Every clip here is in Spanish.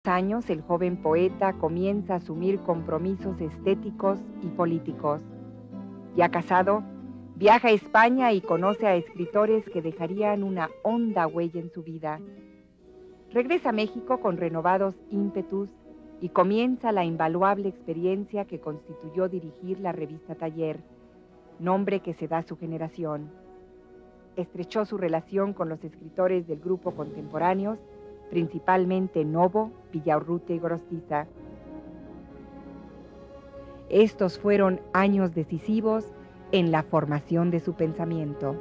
Años, el joven poeta comienza a asumir compromisos estéticos y políticos. Ya casado, viaja a España y conoce a escritores que dejarían una honda huella en su vida. Regresa a México con renovados ímpetus y comienza la invaluable experiencia que constituyó dirigir la revista Taller, nombre que se da a su generación. Estrechó su relación con los escritores del grupo contemporáneos, principalmente Novo, Villaurrutia y Gorostiza. Estos fueron años decisivos en la formación de su pensamiento.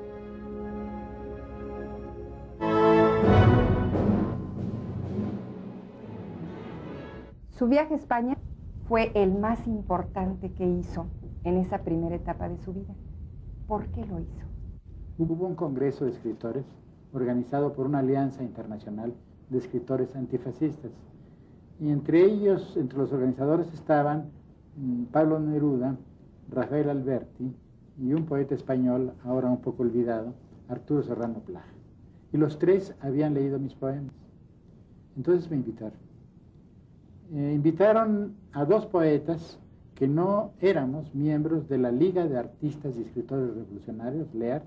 Su viaje a España fue el más importante que hizo en esa primera etapa de su vida. ¿Por qué lo hizo? Hubo un congreso de escritores organizado por una alianza internacional de escritores antifascistas. Y entre ellos, entre los organizadores estaban Pablo Neruda, Rafael Alberti y un poeta español, ahora un poco olvidado, Arturo Serrano Plaja. Y los tres habían leído mis poemas. Entonces me invitaron. Invitaron a dos poetas que no éramos miembros de la Liga de Artistas y Escritores Revolucionarios, LEAR,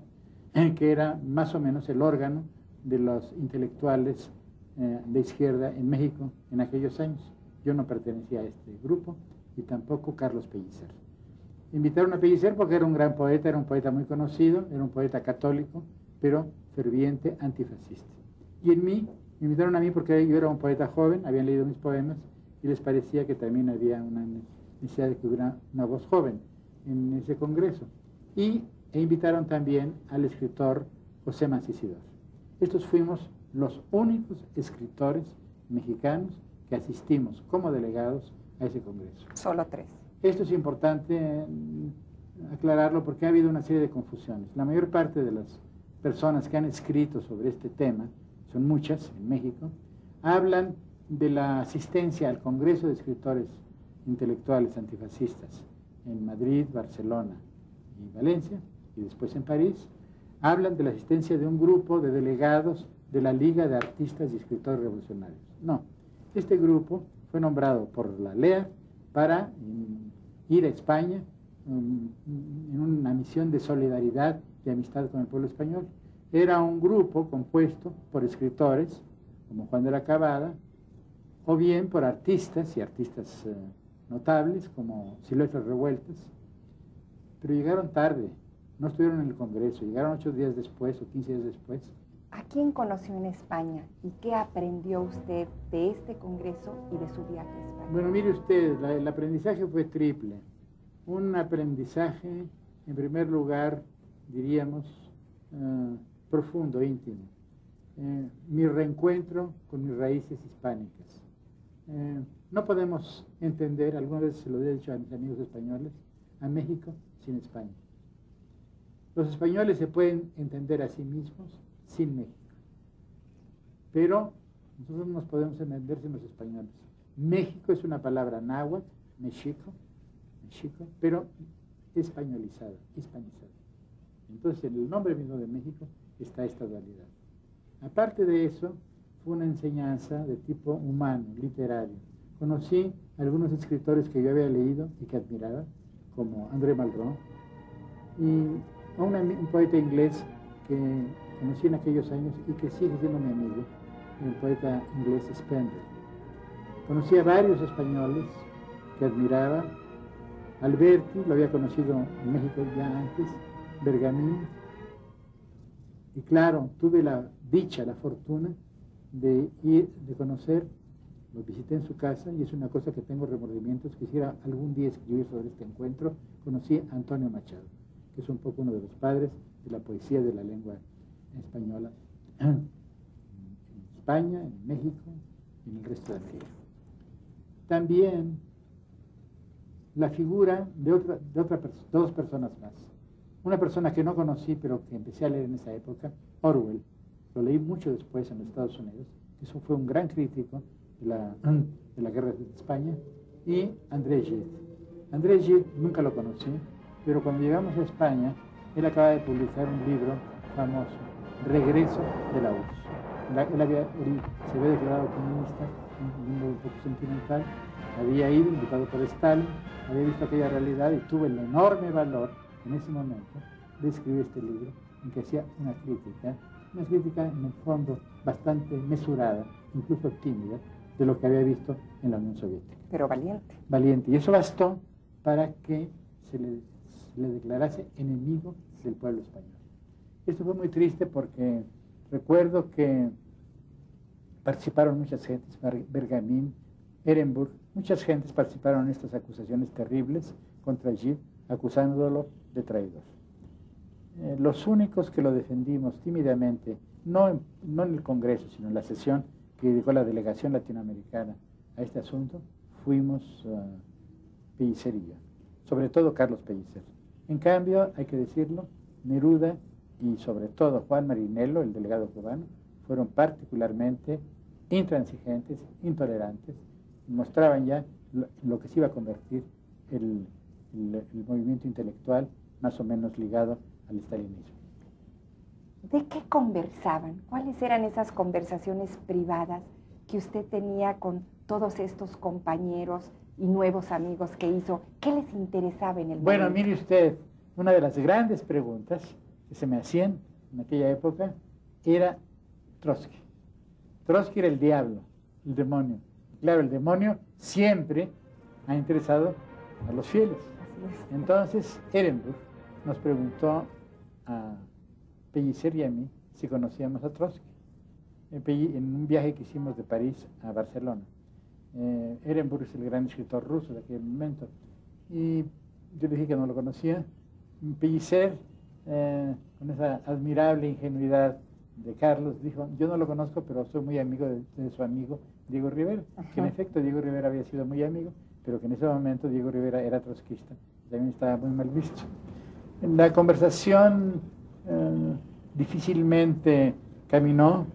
que era más o menos el órgano de los intelectuales de izquierda en México en aquellos años. Yo no pertenecía a este grupo y tampoco Carlos Pellicer. Invitaron a Pellicer porque era un gran poeta, era un poeta muy conocido, era un poeta católico, pero ferviente antifascista. Y me invitaron a mí porque yo era un poeta joven, habían leído mis poemas y les parecía que también había una necesidad de que hubiera una voz joven en ese congreso. E invitaron también al escritor José Mancisidor. Estos fuimos los únicos escritores mexicanos que asistimos como delegados a ese congreso. Solo tres. Esto es importante aclararlo porque ha habido una serie de confusiones. La mayor parte de las personas que han escrito sobre este tema, son muchas en México, hablan de la asistencia al Congreso de Escritores Intelectuales Antifascistas en Madrid, Barcelona y Valencia, y después en París. Hablan de la asistencia de un grupo de delegados de la Liga de Artistas y Escritores Revolucionarios. No, este grupo fue nombrado por la LEA para ir a España en una misión de solidaridad y amistad con el pueblo español. Era un grupo compuesto por escritores como Juan de la Cabada, o bien por artistas y artistas notables como Silvestre Revueltas, pero llegaron tarde, no estuvieron en el Congreso, llegaron 8 días después o 15 días después. ¿A quién conoció en España y qué aprendió usted de este congreso y de su viaje a España? Bueno, mire usted, el aprendizaje fue triple. Un aprendizaje, en primer lugar, diríamos, profundo, íntimo. Mi reencuentro con mis raíces hispánicas. No podemos entender, algunas veces se lo he dicho a mis amigos españoles, a México sin España. Los españoles se pueden entender a sí mismos sin México, pero nosotros nos podemos entender sin los españoles. México es una palabra náhuatl, Mexico, pero españolizada, hispanizada. Entonces, en el nombre mismo de México está esta dualidad. Aparte de eso, fue una enseñanza de tipo humano, literario. Conocí a algunos escritores que yo había leído y que admiraba, como André Malraux, y a un poeta inglés que conocí en aquellos años y que sigue siendo mi amigo, el poeta inglés Spender. Conocí a varios españoles que admiraba. Alberti, lo había conocido en México ya antes, Bergamín. Y claro, tuve la dicha, la fortuna de conocer, lo visité en su casa y es una cosa que tengo remordimientos, quisiera algún día escribir sobre este encuentro. Conocí a Antonio Machado, que es un poco uno de los padres de la poesía de la lengua española en España, en México y en el resto de América. También la figura de dos personas más. Una persona que no conocí, pero que empecé a leer en esa época, Orwell. Lo leí mucho después en los Estados Unidos. Eso fue un gran crítico de la guerra de España. Y André Gide. André Gide nunca lo conocí, pero cuando llegamos a España, él acaba de publicar un libro famoso, Regreso de la URSS. Él se había declarado comunista un modo un poco sentimental, había ido, invitado por Stalin, había visto aquella realidad y tuve el enorme valor en ese momento de escribir este libro, en que hacía una crítica en el fondo bastante mesurada, incluso tímida, de lo que había visto en la Unión Soviética. Pero valiente. Valiente. Y eso bastó para que se le declarase enemigo del pueblo español. Esto fue muy triste porque recuerdo que participaron muchas gentes, Bergamín, Ehrenburg, muchas gentes participaron en estas acusaciones terribles contra Gide, acusándolo de traidor. Los únicos que lo defendimos tímidamente, no en el Congreso, sino en la sesión que dedicó la delegación latinoamericana a este asunto, fuimos Pellicer y yo, sobre todo Carlos Pellicer. En cambio, hay que decirlo, Neruda y sobre todo Juan Marinello, el delegado cubano, fueron particularmente intransigentes, intolerantes, mostraban ya lo que se iba a convertir el movimiento intelectual más o menos ligado al estalinismo. ¿De qué conversaban? ¿Cuáles eran esas conversaciones privadas que usted tenía con todos estos compañeros y nuevos amigos que hizo? ¿Qué les interesaba en el momento? Bueno, mire usted, una de las grandes preguntas que se me hacían en aquella época era Trotsky. Trotsky era el diablo, el demonio. Claro, el demonio siempre ha interesado a los fieles. Así es. Entonces, Ehrenburg nos preguntó a Pellicer y a mí si conocíamos a Trotsky en un viaje que hicimos de París a Barcelona. Ehrenburg es el gran escritor ruso de aquel momento y yo dije que no lo conocía. Pellicer, con esa admirable ingenuidad de Carlos, dijo: yo no lo conozco, pero soy muy amigo de su amigo Diego Rivera. Que en efecto Diego Rivera había sido muy amigo, pero que en ese momento Diego Rivera era trotskista, también estaba muy mal visto. En la conversación difícilmente caminó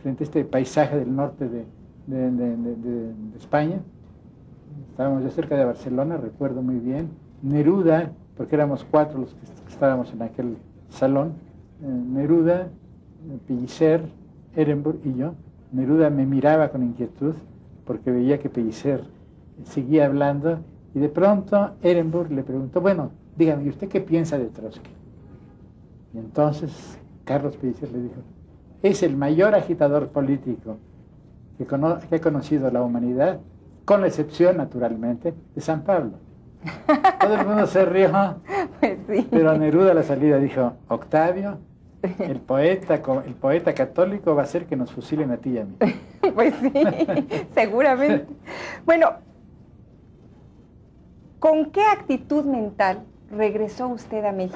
frente a este paisaje del norte de España. Estábamos ya cerca de Barcelona, recuerdo muy bien. Neruda, porque éramos 4 los que estábamos en aquel salón, Neruda, Pellicer, Ehrenburg y yo. Neruda me miraba con inquietud porque veía que Pellicer seguía hablando y de pronto Ehrenburg le preguntó: bueno, dígame, ¿y usted qué piensa de Trotsky? Y entonces Carlos Pellicer le dijo: es el mayor agitador político que ha conocido la humanidad, con la excepción, naturalmente, de San Pablo. Todo el mundo se rió, Pues sí. pero Neruda a la salida dijo: Octavio, el poeta católico va a hacer que nos fusilen a ti y a mí. Pues sí, seguramente. Bueno, ¿con qué actitud mental regresó usted a México?